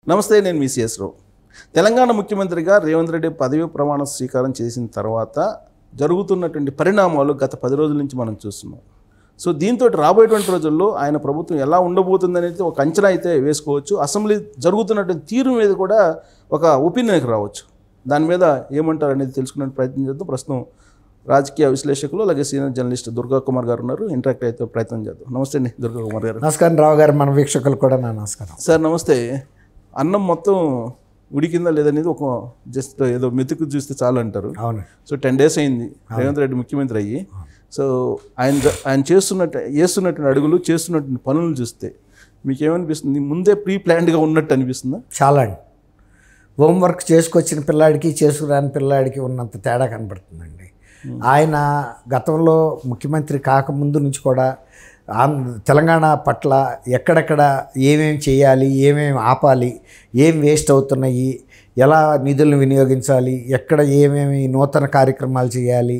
నమస్తే, నేను మీ సిఎస్ రావు. తెలంగాణ ముఖ్యమంత్రిగా రేవంత్ రెడ్డి పదవి ప్రమాణ స్వీకారం చేసిన తర్వాత జరుగుతున్నటువంటి పరిణామాలు గత 10 రోజుల నుంచి మనం చూస్తున్నాం. సో దీంతో రాబోయేటువంటి రోజుల్లో ఆయన ప్రభుత్వం ఎలా ఉండబోతుంది అనేది ఒక అంచనా అయితే వేసుకోవచ్చు. అసెంబ్లీ జరుగుతున్నటువంటి తీరు మీద కూడా ఒక ఒపీనియన్కి రావచ్చు. దాని మీద ఏమంటారు అనేది తెలుసుకునే ప్రయత్నం చేద్దాం. ప్రస్తుతం రాజకీయ విశ్లేషకులు అలాగే సీనియర్ జర్నలిస్ట్ దుర్గా కుమార్ గారు ఉన్నారు. ఇంటరాక్ట్ అయితే ప్రయత్నం చేద్దాం. నమస్తే అండి దుర్గా కుమార్ గారు. నమస్కారం రావు గారు, మన వీక్షకులు కూడా నా నమస్కారం. సార్ నమస్తే. అన్నం మొత్తం ఉడికిందా లేదనేది ఒక జస్ట్ ఏదో మెతుకు చూస్తే చాలు అంటారు. అవును. సో 10 days అయింది రేవంత్ రెడ్డి ముఖ్యమంత్రి అయ్యి. సో ఆయన చేస్తున్నటువంటి అడుగులు, చేస్తున్నటువంటి పనులు చూస్తే మీకు ఏమనిపిస్తుంది? ముందే ప్రీ ప్లాన్డ్గా ఉన్నట్టు అనిపిస్తుందా? చాలా అండి. హోంవర్క్ చేసుకొచ్చిన పిల్లాడికి చేసుకురాని పిల్లాడికి ఉన్నంత తేడా కనబడుతుందండి. ఆయన గతంలో ముఖ్యమంత్రి కాకముందు నుంచి కూడా తెలంగాణ పట్ల ఎక్కడెక్కడ ఏమేమి చేయాలి, ఏమేమి ఆపాలి, ఏం వేస్ట్ అవుతున్నాయి, ఎలా నిధులను వినియోగించాలి, ఎక్కడ ఏమేమి నూతన కార్యక్రమాలు చేయాలి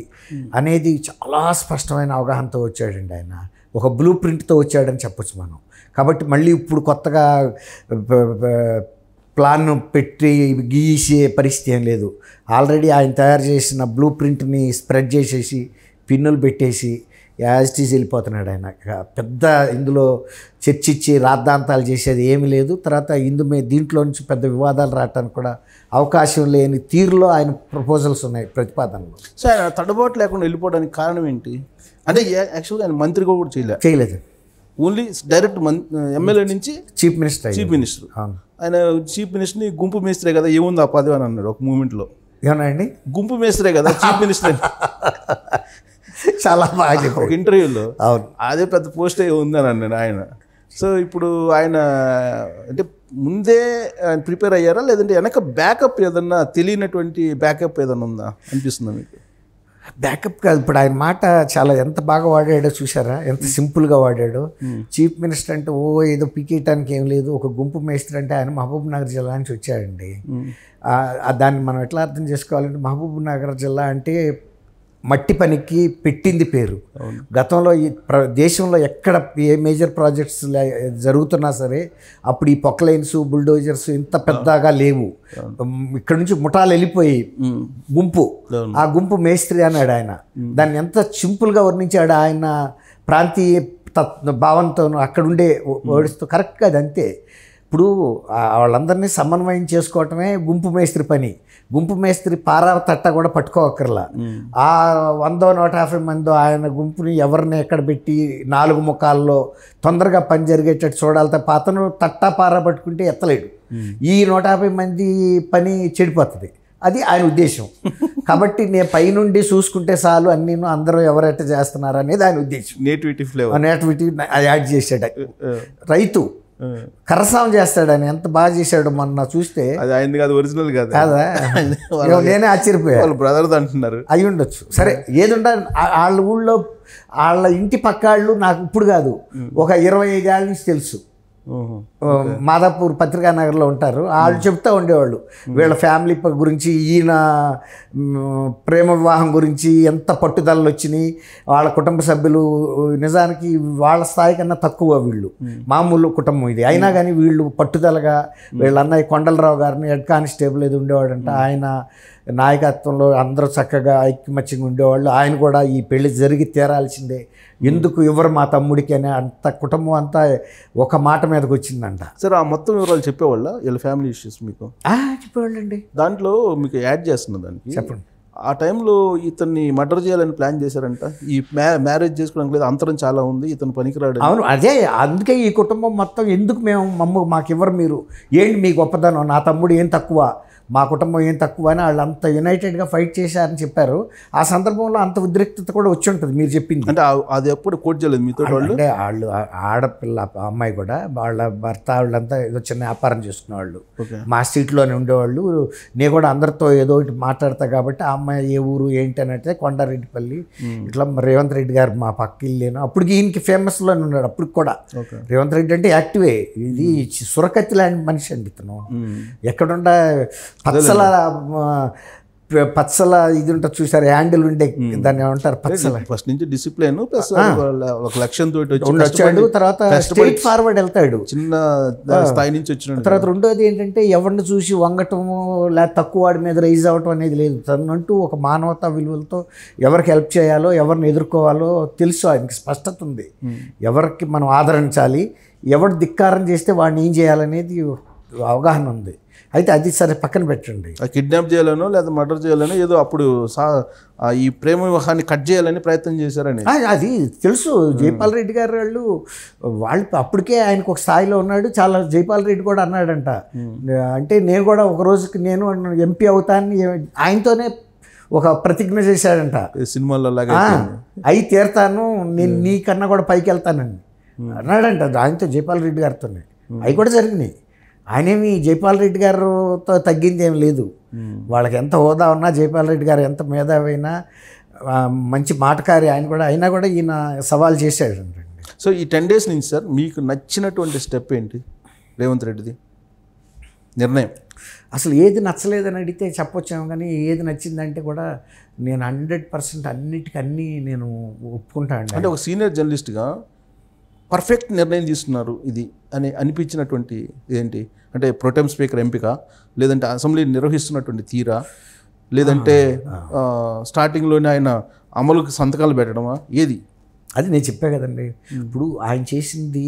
అనేది చాలా స్పష్టమైన అవగాహనతో వచ్చాడండి. ఆయన ఒక బ్లూ ప్రింట్తో వచ్చాడని చెప్పొచ్చు మనం. కాబట్టి మళ్ళీ ఇప్పుడు కొత్తగా ప్లాన్ పెట్టి గీసే పరిస్థితి ఏం లేదు. ఆల్రెడీ ఆయన తయారు చేసిన బ్లూ ప్రింట్ని స్ప్రెడ్ చేసేసి పిన్నులు పెట్టేసి యాజ్ ఇట్ ఈజ్ వెళ్ళిపోతున్నాడు ఆయన. పెద్ద ఇందులో చర్చించి రాద్ధాంతాలు చేసేది ఏమీ లేదు. తర్వాత దీంట్లో నుంచి పెద్ద వివాదాలు రావడానికి కూడా అవకాశం లేని తీరులో ఆయన ప్రపోజల్స్ ఉన్నాయి, ప్రతిపాదనలు. సో ఆయన తడబాటు లేకుండా వెళ్ళిపోవడానికి కారణం ఏంటి? అంటే యాక్చువల్గా ఆయన మంత్రిగా కూడా చేయలేదు. ఓన్లీ డైరెక్ట్ ఎమ్మెల్యే నుంచి చీఫ్ మినిస్టర్. ఆయన చీఫ్ మినిస్టర్ని గుంపు మేస్త్రే కదా, ఏముంది ఆ పదవి అని అన్నాడు ఒక మూమెంట్లో. ఏమన్నాండి? గుంపు మేస్త్రే కదా చీఫ్ మినిస్టర్. చాలా బాగా ఒక ఇంటర్వ్యూలో అవును, అదే పెద్ద పోస్ట్ ఉందని అన్నాడు ఆయన. సో ఇప్పుడు ఆయన అంటే ముందే ఆయన ప్రిపేర్ అయ్యారా, లేదంటే వెనక బ్యాకప్ ఏదన్నా తెలియనటువంటి బ్యాకప్ ఏదన్నా ఉందా అనిపిస్తుందా మీకు? బ్యాకప్ కాదు. ఇప్పుడు ఆయన మాట చాలా ఎంత బాగా వాడాడో చూసారా, ఎంత సింపుల్గా వాడాడో. చీఫ్ మినిస్టర్ అంటే ఏదో పీకేయటానికి ఏం లేదు. ఒక గుంపు మేస్త్రి అంటే ఆయన మహబూబ్ నగర్ జిల్లా నుంచి వచ్చాడండి. దాన్ని మనం ఎట్లా అర్థం చేసుకోవాలంటే, మహబూబ్ నగర్ జిల్లా అంటే మట్టి పనికి పెట్టింది పేరు. గతంలో ఈ దేశంలో ఎక్కడ ఏ మేజర్ ప్రాజెక్ట్స్ జరుగుతున్నా సరే అప్పుడు ఈ పొక్లైన్స్, బుల్డోజర్స్ ఇంత పెద్దగా లేవు. ఇక్కడ నుంచి ముఠాలు వెళ్ళిపోయి ఆ గుంపు మేస్త్రి అన్నాడు ఆయన. దాన్ని ఎంత సింపుల్గా వర్ణించాడు ఆయన ప్రాంతీయ భావంతో అక్కడుండే వర్డ్స్తో. కరెక్ట్గా అది అంతే. ఇప్పుడు వాళ్ళందరినీ సమన్వయం చేసుకోవటమే గుంపు మేస్త్రి పని. గుంపు మేస్త్రి పారా తట్ట కూడా పట్టుకోవక్కర్లా. ఆ 100-150 మంది ఆయన గుంపుని ఎవరిని ఎక్కడ పెట్టి 4 ముఖాల్లో తొందరగా పని జరిగేటట్టు చూడాలి తప్ప అతను తట్టా పారా పట్టుకుంటే ఎత్తలేడు. ఈ 150 మంది పని చెడిపోతుంది. అది ఆయన ఉద్దేశం. కాబట్టి నేను పైనుండి చూసుకుంటే చాలు అన్నీ అందరూ ఎవరైతే చేస్తున్నారు అనేది ఆయన ఉద్దేశం. నేటివిటీ యాడ్ చేసాడు. రైతు కరసాం చేస్తాడు ఆయన. ఎంత బాగా చేశాడు మొన్న చూస్తే. ఒరిజినల్ కాదా? నేనే ఆశ్చర్యపోయాను. బ్రదర్ అంటున్నారు, అయి ఉండొచ్చు. సరే ఏదుంటే వాళ్ళ ఊళ్ళో వాళ్ళ ఇంటి పక్కాళ్ళు నాకు ఇప్పుడు కాదు, ఒక 25 ఏళ్ళ నుంచి తెలుసు. మాదాపూర్ పత్రికా నగర్లో ఉంటారు. వాళ్ళు చెప్తూ ఉండేవాళ్ళు వీళ్ళ ఫ్యామిలీ గురించి, ఈయన ప్రేమ వివాహం గురించి ఎంత పట్టుదలలు వచ్చినాయి. వాళ్ళ కుటుంబ సభ్యులు నిజానికి వాళ్ళ స్థాయి కన్నా తక్కువ, వీళ్ళు మామూలు కుటుంబం ఇది. అయినా కానీ వీళ్ళు పట్టుదలగా వీళ్ళ అన్నయ్య కొండలరావు గారిని హెడ్ కానిస్టేబుల్ ఏది ఉండేవాడంట. ఆయన నాయకత్వంలో అందరూ చక్కగా ఐక్యమత్యంగా ఉండేవాళ్ళు. ఆయన కూడా ఈ పెళ్లి జరిగి తీరాల్సిందే, ఎందుకు ఎవరు మా తమ్ముడికి అని అంత కుటుంబం అంతా ఒక మాట మీదకి వచ్చిందంట. సరే ఆ మొత్తం వివరాలు చెప్పేవాళ్ళ వీళ్ళ ఫ్యామిలీ ఇష్యూస్ మీకు? చెప్పేవాళ్ళండి. దాంట్లో మీకు యాడ్ చేస్తున్న దానికి చెప్పండి. ఆ టైంలో ఇతన్ని మర్డర్ చేయాలని ప్లాన్ చేశారంట. ఈ మ్యారేజ్ చేసుకోవడానికి లేదు, అంతరం చాలా ఉంది, ఇతను పనికిరాడు. అవును, అదే అందుకే ఈ కుటుంబం మొత్తం ఎందుకు మాకు ఎవరు మీరు, ఏంటి మీ గొప్పదనం, నా తమ్ముడు ఏం తక్కువ, మా కుటుంబం ఏం తక్కువ అని వాళ్ళు అంత యునైటెడ్గా ఫైట్ చేశారని చెప్పారు. ఆ సందర్భంలో అంత ఉద్రిక్తత కూడా వచ్చి ఉంటుంది మీరు చెప్పింది. అంటే అది ఎప్పుడు కోట్ చేయలేదు మీతో? అంటే వాళ్ళు ఆడపిల్ల అమ్మాయి కూడా వాళ్ళ భర్త వాళ్ళంతా ఏదో చిన్న వ్యాపారం చేసుకునేవాళ్ళు, మా స్ట్రీట్లోనే ఉండేవాళ్ళు. నేను కూడా అందరితో ఏదో ఒకటి మాట్లాడతా కాబట్టి ఆ అమ్మాయి ఏ ఊరు ఏంటి అని అంటే కొండారెడ్డిపల్లి. ఇట్లా రేవంత్ రెడ్డి గారు మా పక్క ఇల్లేను. అప్పటికి ఈయనకి ఫేమస్లోనే ఉన్నాడు. అప్పటికి కూడా రేవంత్ రెడ్డి అంటే యాక్టివే. ఇది సురకత్తి లాంటి మనిషి అండి ఇతను. ఎక్కడుండ పచ్చల పచ్చల ఇది ఉంటుంది చూసారు, హ్యాండిల్ ఉండే దాన్ని ఏమంటారు పచ్చల. ఫస్ట్ నుంచి డిసిప్లిన్ ప్లస్ ఒక లక్ష్యంతో వచ్చాడు, తర్వాత స్ట్రైట్ ఫార్వర్డ్ వెళ్తాడు, చిన్న స్థాయి నుంచి వచ్చిన తర్వాత రెండోది ఏంటంటే ఎవరిని చూసి వంగటము లేదా తక్కువ వాడి మీద రైజ్ అవ్వటం అనేది లేదు. తనంటూ ఒక మానవతా విలువలతో ఎవరికి హెల్ప్ చేయాలో ఎవరిని ఎదుర్కోవాలో తెలుసు, ఆయనకి స్పష్టత ఉంది. ఎవరికి మనం ఆదరించాలి, ఎవరు ధిక్కారం చేస్తే వాడిని ఏం చేయాలనేది అవగాహన ఉంది. అయితే అది సరే పక్కన పెట్టండి, కిడ్నాప్ చేయాలనో లేదా మర్డర్ చేయాలనో ఏదో అప్పుడు ఈ ప్రేమ వివాహాన్ని కట్ చేయాలని ప్రయత్నం చేశారని అది తెలుసు. జైపాల్ రెడ్డి గారు వాళ్ళు అప్పటికే ఆయనకు ఒక స్థాయిలో ఉన్నాడు. చాలా జైపాల్ రెడ్డి కూడా అన్నాడంట, అంటే నేను కూడా ఒక రోజుకి నేను ఎంపీ అవుతానని ఆయనతోనే ఒక ప్రతిజ్ఞ చేశాడంట సినిమాల్లో లాగా, అయి తీరుతాను నేను నీకన్నా కూడా పైకి వెళ్తానని అన్నాడంట ఆయనతో, జైపాల్ రెడ్డి గారితోనే. అవి కూడా జరిగినాయి. ఆయనేమి జైపాల్ రెడ్డి గారితో తగ్గింది ఏం లేదు. వాళ్ళకి ఎంత హోదా ఉన్నా, జైపాల్ రెడ్డి గారు ఎంత మేధావైనా, మంచి మాటకారి ఆయన కూడా, అయినా కూడా ఈయన సవాల్ చేశాడండి. సో ఈ 10 days నుంచి సార్ మీకు నచ్చినటువంటి స్టెప్ ఏంటి రేవంత్ రెడ్డిది నిర్ణయం? అసలు ఏది నచ్చలేదని అడిగితే చెప్పొచ్చాము, కానీ ఏది నచ్చిందంటే కూడా నేను 100% అన్నిటికన్నీ నేను ఒప్పుకుంటాను. అంటే ఒక సీనియర్ జర్నలిస్ట్గా పర్ఫెక్ట్ నిర్ణయం తీసుకున్నారు ఇది అని అనిపించినటువంటి ఏంటి? అంటే ప్రోటెం స్పీకర్ ఎంపిక, లేదంటే అసెంబ్లీ నిర్వహిస్తున్నటువంటి తీరా, లేదంటే స్టార్టింగ్లోనే ఆయన అమలుకి సంతకాలు పెట్టడమా, ఏది? అది నేను చెప్పా కదండి. ఇప్పుడు ఆయన చేసింది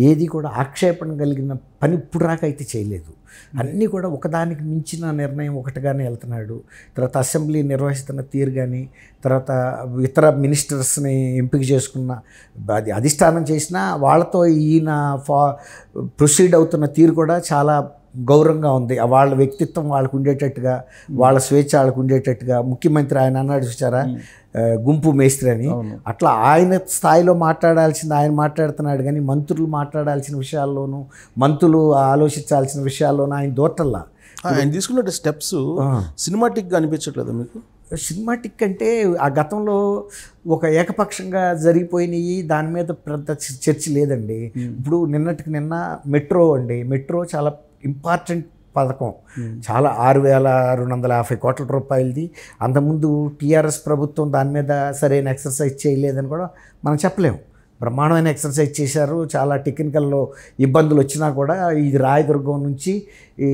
ఏది కూడా ఆక్షేపణ కలిగిన పని ఇప్పుడు రాక అయితే చేయలేదు. అన్నీ కూడా ఒకదానికి మించిన నిర్ణయం ఒకటిగానే వెళ్తున్నాడు. తర్వాత అసెంబ్లీ నిర్వహిస్తున్న తీరు కానీ, తర్వాత ఇతర మినిస్టర్స్ని ఎంపిక చేసుకున్న అది అధిష్టానం చేసిన వాళ్ళతో ఈయన ప్రొసీడ్ అవుతున్న తీరు కూడా చాలా గౌరవంగా ఉంది. వాళ్ళ వ్యక్తిత్వం వాళ్ళకు ఉండేటట్టుగా, వాళ్ళ స్వేచ్ఛ వాళ్ళకు ఉండేటట్టుగా. ముఖ్యమంత్రి ఆయన అన్నాడు చూసారా, గుంపు మేస్త్రి అని, అట్లా ఆయన స్థాయిలో మాట్లాడాల్సింది ఆయన మాట్లాడుతున్నాడు. కానీ మంత్రులు మాట్లాడాల్సిన విషయాల్లోనూ, మంత్రులు ఆలోచించాల్సిన విషయాల్లోనూ ఆయన దూరటల్లా. ఆయన తీసుకున్న స్టెప్స్ సినిమాటిక్గా అనిపించట్లేదు మీకు? సినిమాటిక్ అంటే ఆ గతంలో ఒక ఏకపక్షంగా జరిగిపోయినాయి, దాని మీద పెద్ద చర్చ లేదండి. ఇప్పుడు నిన్నటికి నిన్న మెట్రో అండి, మెట్రో చాలా ఇంపార్టెంట్ పథకం, చాలా 6,250 కోట్ల రూపాయలది. అంతకుముందు టీఆర్ఎస్ ప్రభుత్వం దాని మీద సరైన ఎక్సర్సైజ్ చేయలేదని కూడా మనం చెప్పలేము. బ్రహ్మాండమైన ఎక్సర్సైజ్ చేశారు. చాలా టెక్నికల్లో ఇబ్బందులు వచ్చినా కూడా ఇది రాయదుర్గం నుంచి ఈ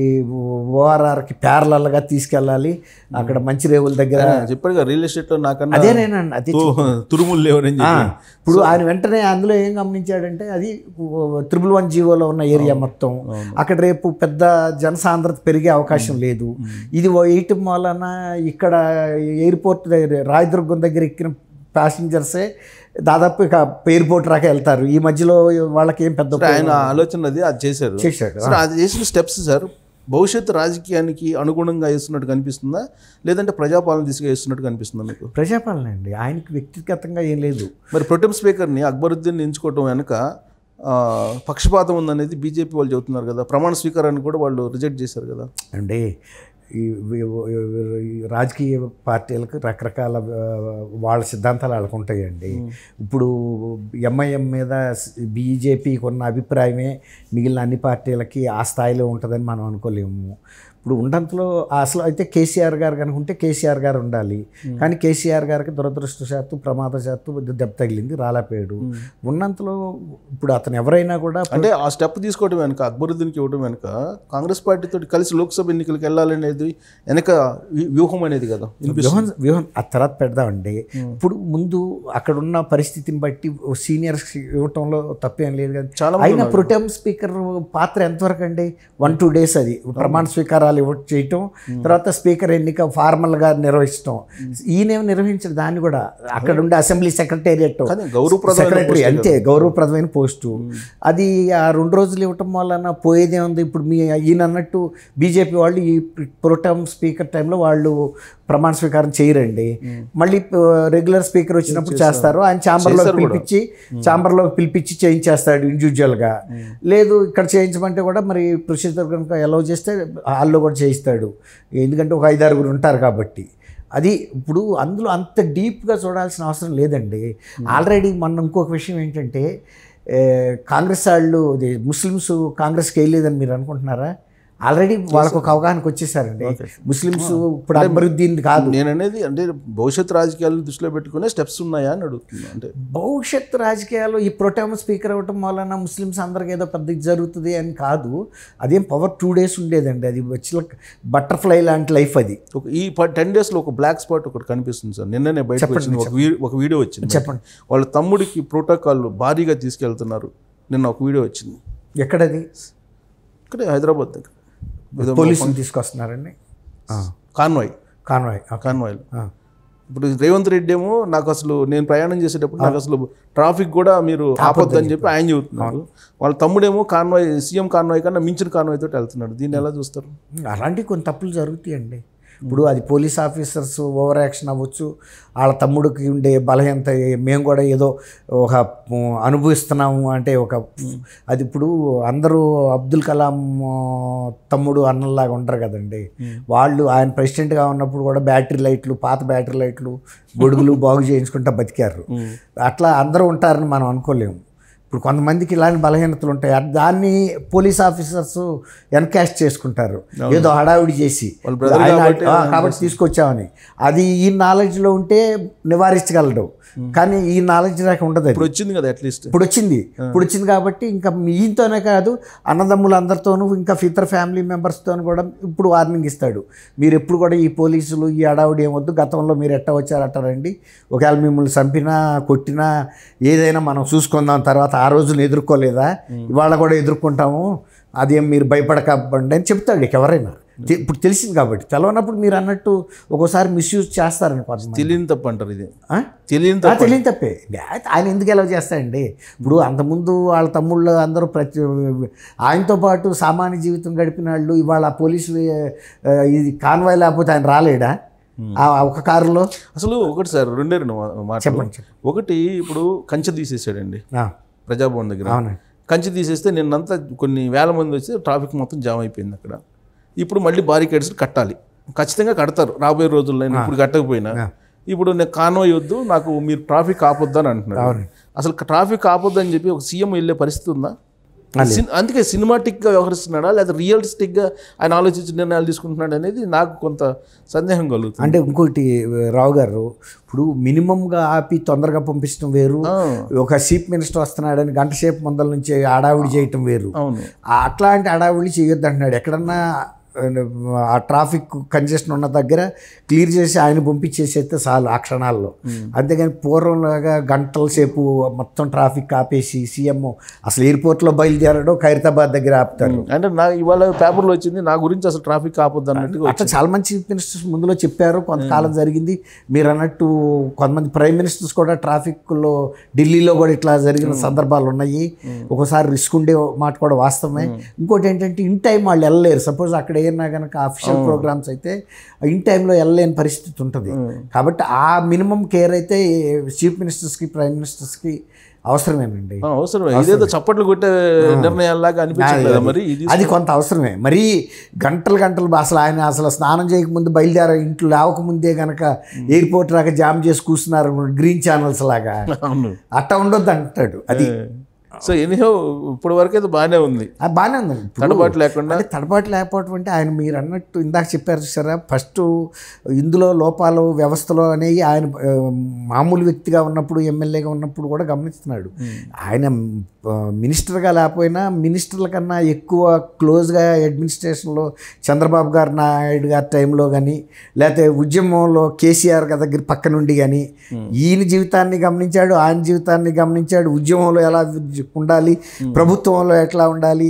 ఓఆర్ఆర్కి ప్యారలల్గా తీసుకెళ్ళాలి. అక్కడ మంచిరేవుల దగ్గర చెప్పాడు రియల్ ఎస్టేట్లో నాకన్నా అదేనేనండి, అది తురుములు లేవని. ఇప్పుడు ఆయన వెంటనే అందులో ఏం గమనించాడంటే, అది 111 జీవోలో ఉన్న ఏరియా మొత్తం, అక్కడ రేపు పెద్ద జనసాంద్రత పెరిగే అవకాశం లేదు. ఇది వేయటం వలన ఇక్కడ ఎయిర్పోర్ట్ దగ్గర రాయదుర్గం దగ్గర ఎక్కిన ప్యాసింజర్సే దాదాపు ఇక ఎయిర్పోర్ట్ రాక వెళ్తారు. ఈ మధ్యలో వాళ్ళకి ఏం పెద్ద ఆయన ఆలోచన అది చేశాడు. అది చేసిన స్టెప్స్ సార్ భవిష్యత్తు రాజకీయానికి అనుగుణంగా వేస్తున్నట్టు కనిపిస్తుందా, లేదంటే ప్రజాపాలన దిశగా వేస్తున్నట్టు కనిపిస్తుందా మీకు? ప్రజాపాలన అండి, ఆయనకి వ్యక్తిగతంగా ఏం లేదు. మరి ప్రొటెం స్పీకర్ని అక్బరుద్దీన్ ఎంచుకోవటం వెనుక పక్షపాతం ఉందనేది బీజేపీ వాళ్ళు చెబుతున్నారు కదా. ప్రమాణ స్వీకారాన్ని కూడా వాళ్ళు రిజెక్ట్ చేశారు కదా అండి. ఈ రాజకీయ పార్టీలకు రకరకాల వాళ్ళ సిద్ధాంతాలు వాళ్ళకు ఉంటాయండి. ఇప్పుడు ఎంఐఎం మీద బీజేపీకి ఉన్న అభిప్రాయమే మిగిలిన అన్ని పార్టీలకి ఆ స్థాయిలో ఉంటుందని మనం అనుకోలేము. ఇప్పుడు ఉండంతలో అసలు అయితే కేసీఆర్ గారు కనుకుంటే కేసీఆర్ గారు ఉండాలి. కానీ కేసీఆర్ గారికి దురదృష్టశాత్తు ప్రమాదశాత్తు దెబ్బ తగిలింది, రాలేపోయాడు. ఉన్నంతలో ఇప్పుడు అతను ఎవరైనా కూడా అంటే ఆ స్టెప్ తీసుకోవడం వెనుక, అక్బరుద్దీన్కి ఇవ్వడం వెనుక కాంగ్రెస్ పార్టీతో కలిసి లోక్సభ ఎన్నికలకు వెళ్ళాలనేది వెనక వ్యూహం అనేది కదా. వ్యూహం ఆ తర్వాత పెడదామండి. ఇప్పుడు ముందు అక్కడున్న పరిస్థితిని బట్టి సీనియర్స్ ఇవ్వటంలో తప్పేం లేదు కదా. చాలా అయినా ప్రొటెం స్పీకర్ పాత్ర ఎంతవరకు అండి? 1-2 days అది ప్రమాణ స్వీకారాలు చేయటం, తర్వాత స్పీకర్ ఎన్నిక ఫార్మల్గా నిర్వహించడం. ఈయనేమో నిర్వహించారు దాన్ని కూడా. అక్కడ ఉండే అసెంబ్లీ సెక్రటేరియట్ సెక్రటరీ అంతే గౌరవప్రదమైన పోస్టు. అది ఆ 2 రోజులు ఇవ్వటం వలన పోయేదే ఉంది. ఇప్పుడు ఈయన అన్నట్టు బీజేపీ వాళ్ళు ఈ ప్రోటెం స్పీకర్ టైంలో వాళ్ళు ప్రమాణ స్వీకారం చేయరండి. మళ్ళీ రెగ్యులర్ స్పీకర్ వచ్చినప్పుడు చేస్తారు. ఆయన ఛాంబర్లో పిలిపించి చేయించేస్తాడు ఇండివిజువల్గా. లేదు ఇక్కడ చేయించమంటే కూడా మరి ప్రొసీజర్ కనుక అలౌ చేస్తే హాల్లో కూడా చేయిస్తాడు, ఎందుకంటే ఒక 5-6 ఉంటారు కాబట్టి. అది ఇప్పుడు అందులో అంత డీప్గా చూడాల్సిన అవసరం లేదండి. ఆల్రెడీ మన ఇంకొక విషయం ఏంటంటే, కాంగ్రెస్ వాళ్ళు ముస్లిమ్స్ కాంగ్రెస్కి వేయలేదని మీరు అనుకుంటున్నారా? ఆల్రెడీ వాళ్ళకు ఒక అవగాహనకు వచ్చేసారండి. ముస్లిమ్స్ ఇప్పుడు అక్బరుద్దీన్ కాదు నేననేది, అంటే భవిష్యత్ రాజకీయాలను దృష్టిలో పెట్టుకునే స్టెప్స్ ఉన్నాయా అని అడుగుతున్నా. అంటే భవిష్యత్ రాజకీయాలు ఈ ప్రోటెమ్ స్పీకర్ అవ్వటం వలన ముస్లిమ్స్ అందరికి ఏదో పెద్ద ఇది జరుగుతుంది అని కాదు. అదేం పవర్ 2 days ఉండేదండి. అది వచ్చి బటర్ఫ్లై లాంటి లైఫ్ అది. ఈ 10 daysలో ఒక బ్లాక్ స్పాట్ ఒకటి కనిపిస్తుంది సార్. నిన్ననే బయటకు వచ్చింది ఒక వీడియో వచ్చింది. చెప్పండి. వాళ్ళ తమ్ముడికి ప్రోటోకాల్ భారీగా తీసుకెళ్తున్నారు. నిన్న ఒక వీడియో వచ్చింది. ఎక్కడది? ఇక్కడ హైదరాబాద్ దగ్గర పోలీసులు తీసుకొస్తున్నారండి. కాన్వాయ్. కాన్వాయ్లో ఇప్పుడు రేవంత్ రెడ్డి ఏమో నాకు అసలు నేను ప్రయాణం చేసేటప్పుడు నాకు అసలు ట్రాఫిక్ కూడా మీరు ఆపొద్దని చెప్పి ఆయన చెబుతున్నారు. వాళ్ళ తమ్ముడేమో కాన్వాయ్, సీఎం కాన్వాయ్ కన్నా మించిన కాన్వాయ్ తోటి వెళ్తున్నాడు. దీన్ని ఎలా చూస్తారు? అలాంటివి కొన్ని తప్పులు జరుగుతాయండి. ఇప్పుడు అది పోలీస్ ఆఫీసర్స్ ఓవర్ యాక్షన్ అవ్వచ్చు, వాళ్ళ తమ్ముడికి ఉండే బలహీనత మేము కూడా ఏదో ఒక అనుభవిస్తున్నాము అంటే అది ఇప్పుడు అందరూ అబ్దుల్ కలాం తమ్ముడు అన్నలాగా ఉండరు కదండి. వాళ్ళు ఆయన ప్రెసిడెంట్గా ఉన్నప్పుడు కూడా పాత బ్యాటరీ లైట్లు గొడుగులు బాగు చేయించుకుంటా బతికారు. అట్లా అందరూ ఉంటారని మనం అనుకోలేము. ఇప్పుడు కొంతమందికి ఇలాంటి బలహీనతలు ఉంటాయి. దాన్ని పోలీస్ ఆఫీసర్స్ ఎన్కాష్ చేసుకుంటారు ఏదో హడావిడి చేసి కాబట్టి తీసుకొచ్చామని. అది ఈ నాలెడ్జ్లో ఉంటే నివారించగలడు. కానీ ఈ నాలెడ్జ్ నాకు ఉండదు. ఇప్పుడు వచ్చింది కదా, అట్లీస్ట్ ఇప్పుడు వచ్చింది కాబట్టి ఇంకా ఈయనతోనే కాదు అన్నదమ్ములందరితోనూ ఇంకా ఇతర ఫ్యామిలీ మెంబర్స్తో కూడా ఇప్పుడు వార్నింగ్ ఇస్తాడు. మీరు ఎప్పుడు కూడా ఈ పోలీసులు ఈ హడావుడి ఏమొద్దు, గతంలో మీరు ఎట్ట వచ్చారట్టారండి, ఒకవేళ మిమ్మల్ని చంపినా కొట్టినా ఏదైనా మనం చూసుకుందాం, తర్వాత ఆ రోజును ఎదుర్కోలేదా, ఇవాళ కూడా ఎదుర్కొంటాము, అదేం మీరు భయపడకండి అని చెప్తాడు. ఎవరైనా ఇప్పుడు తెలిసింది కాబట్టి. తెలవనప్పుడు మీరు అన్నట్టు ఒక్కోసారి మిస్యూజ్ చేస్తారని తెలియని తప్పు అంటారు. ఇది తెలియని తప్పే. ఆయన ఎందుకు ఎలా చేస్తాడండి? ఇప్పుడు అంతకుముందు వాళ్ళ తమ్ముళ్ళు అందరూ ఆయనతో పాటు సామాన్య జీవితం గడిపిన వాళ్ళు ఇవాళ పోలీసులు ఇది కాన్వాయ్ లేకపోతే ఆయన రాలేడా ఒక కారులో? అసలు ఒకటి సార్, రెండే మాట. ఒకటి, ఇప్పుడు కంచె తీసేసాడండి ప్రజాభవన్ దగ్గర. కంచె తీసేస్తే నిన్నంతా కొన్ని వేల మంది వచ్చి ట్రాఫిక్ మొత్తం జామ్ అయిపోయింది అక్కడ. ఇప్పుడు మళ్ళీ బారికేడ్స్ కట్టాలి, ఖచ్చితంగా కడతారు రాబోయే రోజుల్లో. ఇప్పుడు కట్టకపోయినా ఇప్పుడు నేను కాన్వాయ్ వద్దు, నాకు మీరు ట్రాఫిక్ ఆపొద్దు అని అంటున్నారు. అసలు ట్రాఫిక్ ఆపొద్దు అని చెప్పి ఒక సీఎం వెళ్ళే పరిస్థితి ఉందా? అందుకే సినిమాటిక్గా వ్యవహరిస్తున్నాడా లేదా రియలిస్టిక్గా ఆయన ఆలోచించి నిర్ణయాలు తీసుకుంటున్నాడు అనేది నాకు కొంత సందేహం కలుగుతుంది. అంటే ఇంకోటి రావు గారు, ఇప్పుడు మినిమంగా ఆపి తొందరగా పంపించడం వేరు, ఒక చీఫ్ మినిస్టర్ వస్తున్నాడని గంట సేపు ముందల నుంచి హడావుడి చేయటం వేరు. అట్లాంటి హడావుడి చేయొద్దు అంటున్నాడు. ఎక్కడన్నా ఆ ట్రాఫిక్ కంజెషన్ ఉన్న దగ్గర క్లియర్ చేసి ఆయన పంపించేసేస్తే చాలు ఆ క్షణాల్లో. అంతేగాని పూర్వంలాగా గంటల సేపు మొత్తం ట్రాఫిక్ ఆపేసి సీఎం అసలు ఎయిర్పోర్ట్లో బయలుదేరడం ఖైరతాబాద్ దగ్గర ఆపుతారు. అంటే ఇవాళ పేపర్లో వచ్చింది నా గురించి అసలు ట్రాఫిక్ ఆపొద్దు అన్నట్టు. అట్లా చాలా మంది చీఫ్ మినిస్టర్స్ ముందులో చెప్పారు, కొంతకాలం జరిగింది. మీరు అన్నట్టు కొంతమంది ప్రైమ్ మినిస్టర్స్ కూడా ట్రాఫిక్లో ఢిల్లీలో కూడా ఇట్లా జరిగిన సందర్భాలు ఉన్నాయి. ఒక్కోసారి రిస్క్ ఉండే మాట కూడా వాస్తవమే. ఇంకోటి ఏంటంటే ఇన్ టైం వాళ్ళు వెళ్ళలేరు. సపోజ్ అక్కడ ఏమన్నా కనుక అఫీషియల్ ప్రోగ్రామ్స్ అయితే ఇన్ టైంలో వెళ్ళలేని పరిస్థితి ఉంటుంది. కాబట్టి ఆ మినిమం కేర్ అయితే చీఫ్ మినిస్టర్స్కి ప్రైమ్ మినిస్టర్స్కి అవసరమేనండి. ఇదేదో చప్పట్లు కొట్టే నిర్ణయాల్లాగా అనిపించలేదు మరి. అది కొంత అవసరమే. మరీ గంటలు అసలు స్నానం చేయకముందు బయలుదేర ఇంట్లో లేవకముందే కనుక ఎయిర్పోర్ట్ దాకా జామ్ చేసి కూర్చున్నారు గ్రీన్ ఛానల్స్ లాగా, అట్లా ఉండొద్దు అంటాడు. అది సో ఎనీహో ఇప్పుడు వరకు అయితే బాగానే ఉంది, బాగానే ఉందండి. తడబాటు లేకుండా. తడబాటు లేకపోవడం అంటే ఆయన మీరు అన్నట్టు ఇందాక చెప్పారు చూసారా, ఫస్ట్ ఇందులో లోపాలు వ్యవస్థలో అనేవి ఆయన మామూలు వ్యక్తిగా ఉన్నప్పుడు ఎమ్మెల్యేగా ఉన్నప్పుడు కూడా గమనిస్తున్నాడు. ఆయన మినిస్టర్గా లేకపోయినా మినిస్టర్ల కన్నా ఎక్కువ క్లోజ్గా అడ్మినిస్ట్రేషన్లో చంద్రబాబు నాయుడు గారి టైంలో కానీ లేకపోతే ఉద్యమంలో కేసీఆర్ గారి దగ్గర పక్క నుండి కానీ ఈయన జీవితాన్ని గమనించాడు, ఆయన జీవితాన్ని గమనించాడు. ఉద్యమంలో ఎలా ఉండాలి, ప్రభుత్వంలో ఎట్లా ఉండాలి,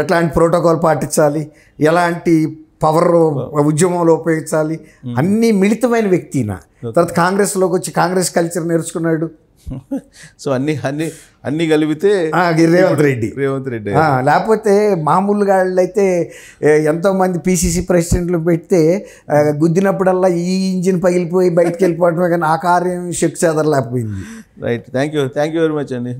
ఎట్లాంటి ప్రోటోకాల్ పాటించాలి, ఎలాంటి పవర్ ఉద్యమంలో ఉపయోగించాలి, అన్నీ మిళితమైన వ్యక్తిన. తర్వాత కాంగ్రెస్లోకి వచ్చి కాంగ్రెస్ కల్చర్ నేర్చుకున్నాడు. సో అన్నీ కలిపితే రేవంత్ రెడ్డి. లేకపోతే మామూలుగా అయితే ఎంతోమంది పిసిసి ప్రెసిడెంట్లు పెడితే గుద్దినప్పుడల్లా ఈ ఇంజిన్ పగిలిపోయి బయటకు వెళ్ళిపోవడమే, కానీ ఆ కార్యం శక్తి చెదరలేకపోయింది. Right, thank you very much అండి.